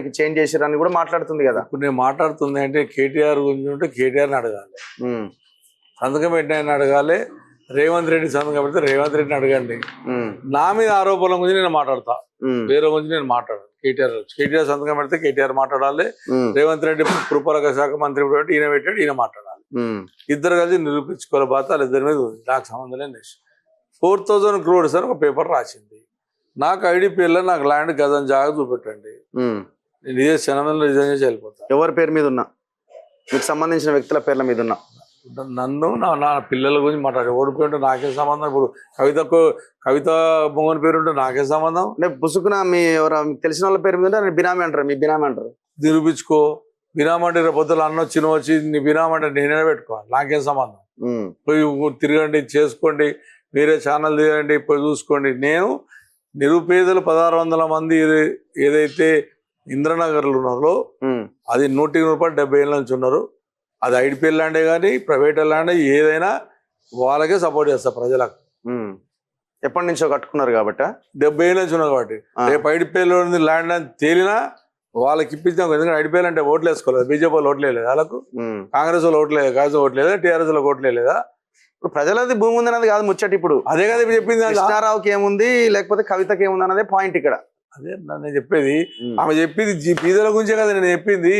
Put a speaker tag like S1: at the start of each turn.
S1: దానికి చేంజ్ చేసిరని కూడా మాట్లాడుతుంది కదా.
S2: ఇప్పుడు నేను మాట్లాడుతుంది అంటే కేటీఆర్ గురించి ఉంటే కేటీఆర్ని అడగాలి, సంతకం పెట్టిన అడగాలి, రేవంత్ రెడ్డి సంతకం పెడితే రేవంత్ రెడ్డిని అడగండి. నా మీద ఆరోపణల గురించి నేను మాట్లాడతా, వేరే గురించి నేను మాట్లాడాను. కేటీఆర్ సంతకం పెడితే కేటీఆర్ మాట్లాడాలి, రేవంత్ రెడ్డి పురపాలక శాఖ మంత్రి పెట్టి ఈయన పెట్టాడు, ఈయన మాట్లాడాలి. ఇద్దరు కలిసి నిరూపించుకోవాలి బాధ వాళ్ళిద్దరి మీద ఉంది. నాకు సంబంధం లేదు. 4,000 crores అని ఒక పేపర్ రాసింది. నాకు ఐడిపిఎల్లో నాకు ల్యాండ్ గజం జాగా చూపెట్టండి, నేను ఇదే క్షణంలో రిజైన్ చేసి వెళ్ళిపోతా.
S1: ఎవరి పేరు మీద ఉన్నా, మీకు సంబంధించిన వ్యక్తుల పేర్ల మీద ఉన్నా,
S2: నన్ను నా పిల్లల గురించి మాట్లాడి ఓడిపోయింటే నాకే సంబంధం. ఇప్పుడు కవిత మొగన్ పేరు ఉంటే నాకే సంబంధం.
S1: అంటే పుసుకున మీ ఎవరు మీకు తెలిసిన వాళ్ళ పేరు మీద ఉంటే బినామీ అంటారు, మీ బినామీ అంటారు.
S2: నిరూపించుకో. బినామీ అంటే రేపు పొద్దులు అన్న చిన్న వచ్చి నీ బినామీ అంటే నేనే పెట్టుకోవాలి, నాకేం సంబంధం. పోయి తిరగండి, చేసుకోండి, మీరే ఛానల్ తీయండి, పోయి చూసుకోండి. నేను నిరుపేదలు 1,600 మంది ఏదైతే ఇంద్రనగర్లు ఉన్నారో అది 100% 70 నుంచి ఉన్నారు. అది ఐడిపిఎల్ ల్యాండే కానీ ప్రైవేట్ ల్యాండ్ ఏదైనా వాళ్ళకే సపోర్ట్ చేస్తారు ప్రజలకు.
S1: ఎప్పటి నుంచో కట్టుకున్నారు కాబట్టి
S2: 70 నుంచి ఉన్నారు కాబట్టి రేపు ఐడిపిఎల్ ల్యాండ్ అని తేలినా వాళ్ళకి ఇప్పించాం. ఎందుకంటే ఐడిపిఎల్ అంటే ఓట్లు వేసుకోలేదు, బీజేపీ వాళ్ళు ఓట్లు వేయలేదు, వాళ్ళకు కాంగ్రెస్ వాళ్ళు ఓట్లేదు, కాంగ్రెస్ ఓట్లేదా, టీఆర్ఎస్ వాళ్ళకి ఓట్లు వేయలేదా.
S1: ఇప్పుడు ప్రజలది భూమి ఉంది అన్నది కాదు ముచ్చట. ఇప్పుడు
S2: అదే కదా చెప్పింది,
S1: కృష్ణారావుకి ఏముంది లేకపోతే కవితకి ఏముంది అన్నదే పాయింట్ ఇక్కడ.
S2: అదే నేను చెప్పేది. ఆమె చెప్పింది బీదల గురించే కదా నేను చెప్పింది.